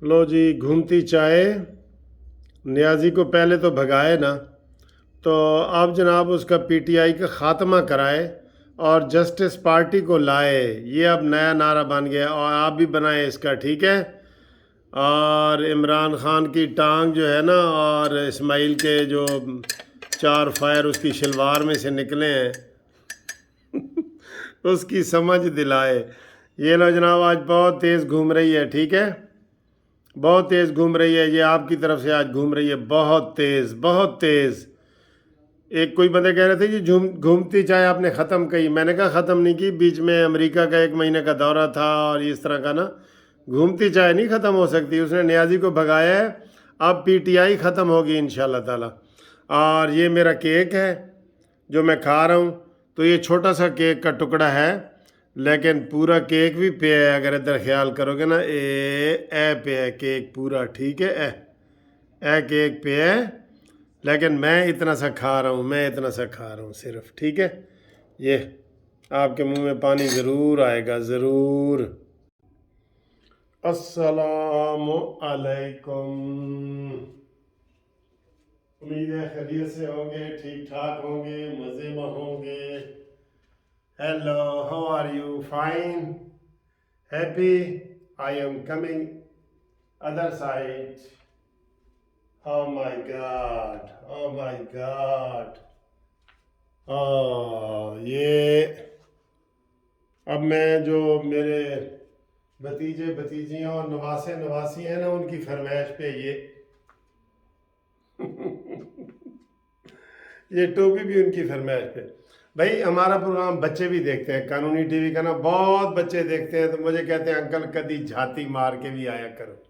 लो जी, घूमती चाय। नियाजी को पहले तो भगाए ना, तो आप जनाब उसका पीटीआई का ख़ात्मा कराए और जस्टिस पार्टी को लाए। ये अब नया नारा बन गया और आप भी बनाए इसका, ठीक है। और इमरान खान की टांग जो है ना, और इस्माइल के जो 4 फायर उसकी शलवार में से निकले हैं उसकी समझ दिलाए। ये लो जनाब, आज बहुत तेज़ घूम रही है, ठीक है। बहुत तेज़ घूम रही है, ये आपकी तरफ से आज घूम रही है, बहुत तेज़ बहुत तेज़। एक कोई बंदे कह रहे थे कि घूमती चाय आपने ख़त्म की। मैंने कहा ख़त्म नहीं की, बीच में अमेरिका का 1 महीने का दौरा था और इस तरह का ना। घूमती चाय नहीं ख़त्म हो सकती, उसने नियाजी को भगाया है। अब पीटीआई ख़त्म होगी इंशाल्लाह ताला। और ये मेरा केक है जो मैं खा रहा हूँ। तो ये छोटा सा केक का टुकड़ा है, लेकिन पूरा केक भी पे है। अगर इधर ख्याल करोगे ना, ए पे है केक पूरा, ठीक है। ए केक पे है, लेकिन मैं इतना सा खा रहा हूँ, मैं इतना सा खा रहा हूँ सिर्फ, ठीक है। ये आपके मुंह में पानी ज़रूर आएगा, ज़रूर। अस्सलामु अलैकुम। उम्मीद है खैरियत से होंगे, ठीक ठाक होंगे, मज़े में होंगे। Hello, how are you? Fine, happy. I am coming other side. Oh my God, oh my God। ये अब मैं जो मेरे भतीजे भतीजियाँ और नवासे नवासी हैं ना, उनकी फरमाइश पे ये टोपी भी उनकी फरमाइश पे। भाई हमारा प्रोग्राम बच्चे भी देखते हैं, कानूनी टीवी का ना, बहुत बच्चे देखते हैं। तो मुझे कहते हैं अंकल कभी झाती मार के भी आया करो।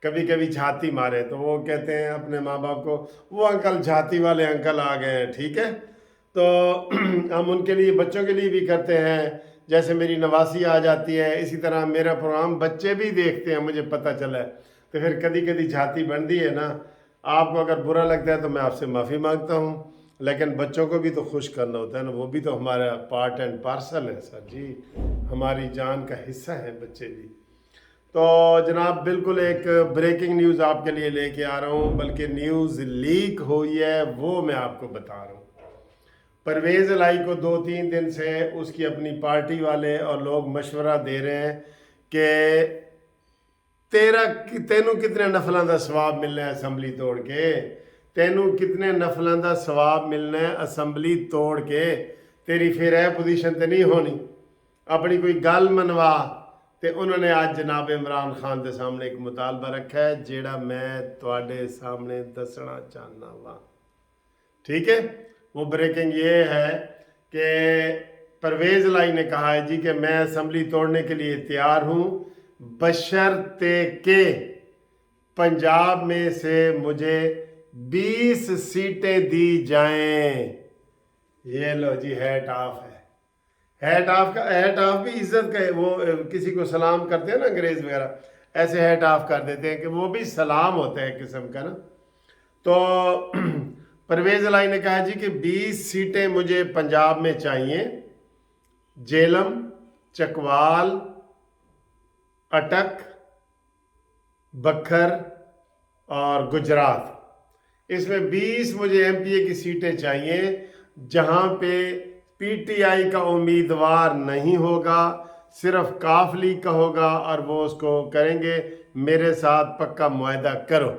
कभी कभी झाती मारे तो वो कहते हैं अपने माँ बाप को, वो अंकल झाती वाले अंकल आ गए हैं, ठीक है। तो हम उनके लिए, बच्चों के लिए भी करते हैं। जैसे मेरी नवासी आ जाती है, इसी तरह मेरा प्रोग्राम बच्चे भी देखते हैं, मुझे पता चला है। तो फिर कभी कभी झाती बनती है ना। आपको अगर बुरा लगता है तो मैं आपसे माफ़ी मांगता हूँ, लेकिन बच्चों को भी तो खुश करना होता है ना, वो भी तो हमारा पार्ट एंड पार्सल है सर जी, हमारी जान का हिस्सा है बच्चे भी। तो जनाब बिल्कुल एक ब्रेकिंग न्यूज़ आपके लिए लेके आ रहा हूँ, बल्कि न्यूज़ लीक हुई है वो मैं आपको बता रहा हूँ। परवेज़ इलाही को 2-3 दिन से उसकी अपनी पार्टी वाले और लोग मशवरा दे रहे हैं कि तेनू कितने नफलों का सवाब मिलना है असम्बली तोड़ के। तेनू कितने नफलों का सवाब मिलना है असम्बली तोड़ के। तेरी फिर यह पोजीशन तो नहीं होनी, अपनी कोई गल मनवा। तो उन्होंने आज जनाब इमरान खान के सामने एक मुतालबा रखा है, जेड़ा मैं तुहाडे सामने दसना चाहना वा, ठीक है। वो ब्रेकिंग ये है कि परवेज़ इलाही ने कहा है जी कि मैं असम्बली तोड़ने के लिए तैयार हूँ, बशर्ते के पंजाब में से मुझे 20 सीटें दी जाएं। ये लो जी, हैट ऑफ है। हैट ऑफ का, हैट ऑफ भी इज्जत का है। वो किसी को सलाम करते हैं ना अंग्रेज वगैरह, ऐसे हैट ऑफ कर देते हैं कि वो भी सलाम होता है किस्म का ना। तो परवेज़ इलाही ने कहा जी कि 20 सीटें मुझे पंजाब में चाहिए, झेलम, चकवाल, अटक, बखर और गुजरात। इसमें 20 मुझे एमपीए की सीटें चाहिए, जहां पे पीटीआई का उम्मीदवार नहीं होगा, सिर्फ काफली का होगा, और वो उसको करेंगे मेरे साथ पक्का मुआहदा करो।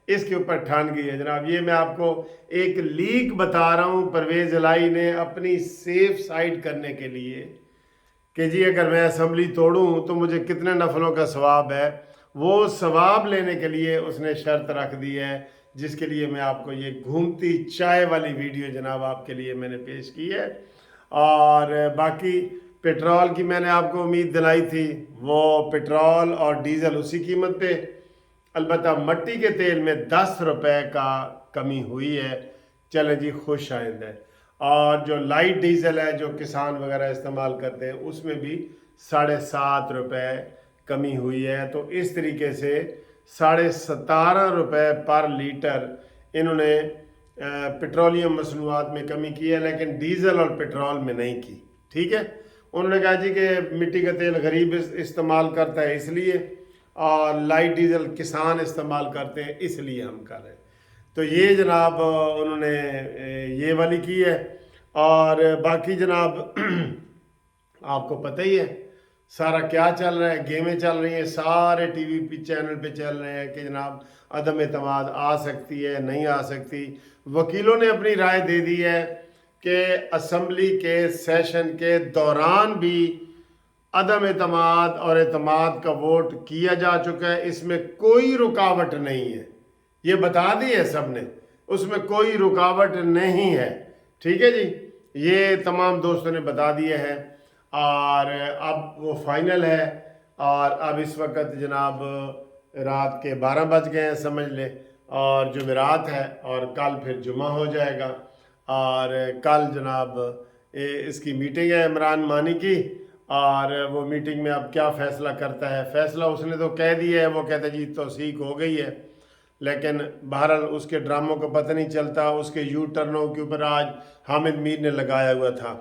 इसके ऊपर ठान गई है जनाब। ये मैं आपको एक लीक बता रहा हूँ परवेज़ इलाही ने अपनी सेफ साइड करने के लिए कि जी अगर मैं असम्बली तोड़ूं तो मुझे कितने नफलों का सवाब है। वो सवाब लेने के लिए उसने शर्त रख दी है, जिसके लिए मैं आपको ये घूमती चाय वाली वीडियो जनाब आपके लिए मैंने पेश की है। और बाकी पेट्रोल की मैंने आपको उम्मीद दिलाई थी, वो पेट्रोल और डीज़ल उसी कीमत पे। अलबत्ता मट्टी के तेल में 10 रुपए का कमी हुई है। चले जी, खुश आइंद है। और जो लाइट डीजल है जो किसान वगैरह इस्तेमाल करते हैं, उसमें भी 7.5 रुपए कमी हुई है। तो इस तरीके से 17.5 रुपए पर लीटर इन्होंने पेट्रोलियम मसनूआत में कमी की है, लेकिन डीजल और पेट्रोल में नहीं की, ठीक है। उन्होंने कहा जी कि मिट्टी का तेल गरीब इस्तेमाल करता है इसलिए, اور لائٹ ڈیزل کسان استعمال کرتے ہیں، اس لیے ہم کر رہے ہیں۔ تو یہ جناب انہوں نے یہ والی کی ہے۔ اور باقی جناب آپ کو پتہ ہی ہے سارا کیا چل رہا ہے، گیمیں چل رہی ہیں، سارے ٹی وی پہ چینل پہ چل رہے ہیں کہ جناب عدم اعتماد آ سکتی ہے، نہیں آ سکتی۔ وکیلوں نے اپنی رائے دے دی ہے کہ اسمبلی کے سیشن کے دوران بھی عدم اعتماد اور اعتماد کا ووٹ کیا جا چکا ہے، اس میں کوئی رکاوٹ نہیں ہے، یہ بتا دی ہے سب نے، اس میں کوئی رکاوٹ نہیں ہے، ٹھیک ہے جی، یہ تمام دوستوں نے بتا دیا ہے۔ اور اب وہ فائنل ہے، اور اب اس وقت جناب رات کے 12 بج گئے ہیں سمجھ لیں، اور جمعرات ہے، اور کل پھر جمعہ ہو جائے گا۔ اور کل جناب اس کی میٹنگ ہے عمران مانی کی، اور وہ میٹنگ میں اب کیا فیصلہ کرتا ہے، فیصلہ اس نے تو کہہ دیا ہے، وہ کہتا ہے جی توثیق ہو گئی ہے، لیکن بہرحال اس کے ڈراموں کو پتہ نہیں چلتا، اس کے یو ٹرنوں کے اوپر آج حامد میر نے لگایا ہوا تھا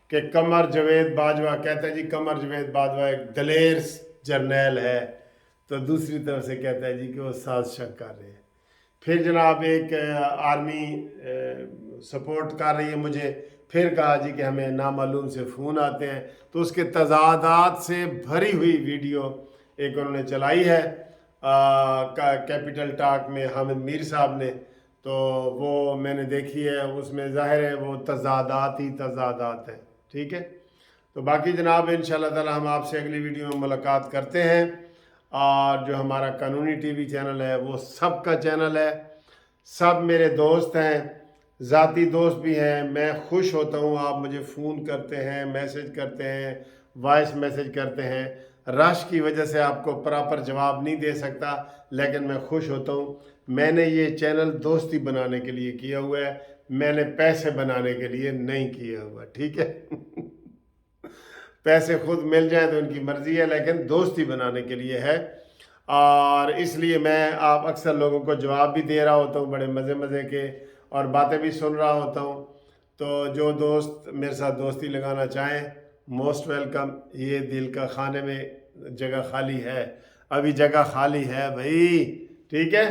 کہ قمر جاوید باجوہ، کہتا ہے جی قمر جاوید باجوہ ایک دلیر جرنیل ہے، تو دوسری طرف سے کہتا ہے جی کہ وہ سازشیں کر رہے ہیں۔ پھر جناب ایک آرمی سپورٹ کر رہی ہے مجھے، پھر کہا جی کہ ہمیں نامعلوم سے فون آتے ہیں، تو اس کے تضادات سے بھری ہوئی ویڈیو ایک انہوں نے چلائی ہے کیپٹل ٹاک میں حامد میر صاحب نے، تو وہ میں نے دیکھی ہے، اس میں ظاہر ہے وہ تضادات ہی تضادات ہیں، ٹھیک ہے۔ تو باقی جناب انشاءاللہ تعالی ہم آپ سے اگلی ویڈیو میں ملاقات کرتے ہیں، اور جو ہمارا قانونی ٹی وی چینل ہے وہ سب کا چینل ہے، سب میرے دوست ہیں، ذاتی دوست بھی ہیں، میں خوش ہوتا ہوں آپ مجھے فون کرتے ہیں، میسج کرتے ہیں، وائس میسج کرتے ہیں، رش کی وجہ سے آپ کو پراپر جواب نہیں دے سکتا، لیکن میں خوش ہوتا ہوں۔ میں نے یہ چینل دوستی بنانے کے لیے کیا ہوا ہے، میں نے پیسے بنانے کے لیے نہیں کیا ہوا، ٹھیک ہے پیسے خود مل جائیں تو ان کی مرضی ہے، لیکن دوستی بنانے کے لیے ہے، اور اس لیے میں آپ اکثر لوگوں کو جواب بھی دے رہا ہوتا ہوں بڑے مزے مزے کے، اور باتیں بھی سن رہا ہوتا ہوں۔ تو جو دوست میرے ساتھ دوستی لگانا چاہیں موسٹ ویلکم، یہ دل کا خانے میں جگہ خالی ہے، ابھی جگہ خالی ہے بھائی، ٹھیک ہے،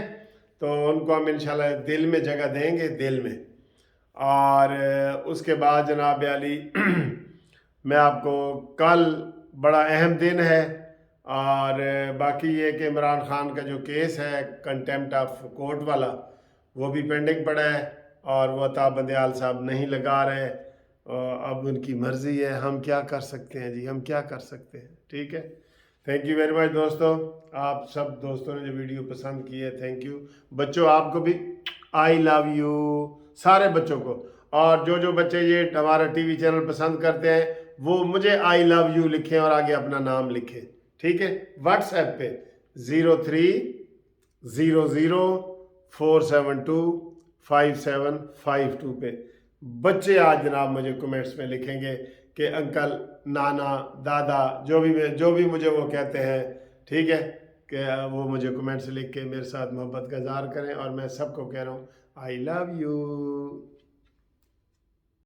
تو ان کو ہم انشاءاللہ دل میں جگہ دیں گے، دل میں۔ اور اس کے بعد جناب علی میں آپ کو کل بڑا اہم دن ہے، اور باقی یہ کہ عمران خان کا جو کیس ہے کنٹیمپٹ آف کورٹ والا وہ بھی پینڈنگ پڑا ہے، اور وہ عطا بندیال صاحب نہیں لگا رہے، اب ان کی مرضی ہے، ہم کیا کر سکتے ہیں جی، ہم کیا کر سکتے ہیں، ٹھیک ہے۔ تھینک یو ویری مچ دوستو، آپ سب دوستوں نے جو ویڈیو پسند کی ہے تھینک یو۔ بچوں آپ کو بھی آئی لو یو، سارے بچوں کو، اور جو بچے یہ ہمارا ٹی وی چینل پسند کرتے ہیں وہ مجھے آئی لو یو لکھیں اور آگے اپنا نام لکھیں، ٹھیک ہے۔ واٹس ایپ پہ 0300472572 پہ بچے آج جناب مجھے کمنٹس میں لکھیں گے کہ انکل، نانا، دادا، جو بھی مجھے وہ کہتے ہیں، ٹھیک ہے، کہ وہ مجھے کمنٹس لکھ کے میرے ساتھ محبت کا اظہار کریں، اور میں سب کو کہہ رہا ہوں آئی لو یو۔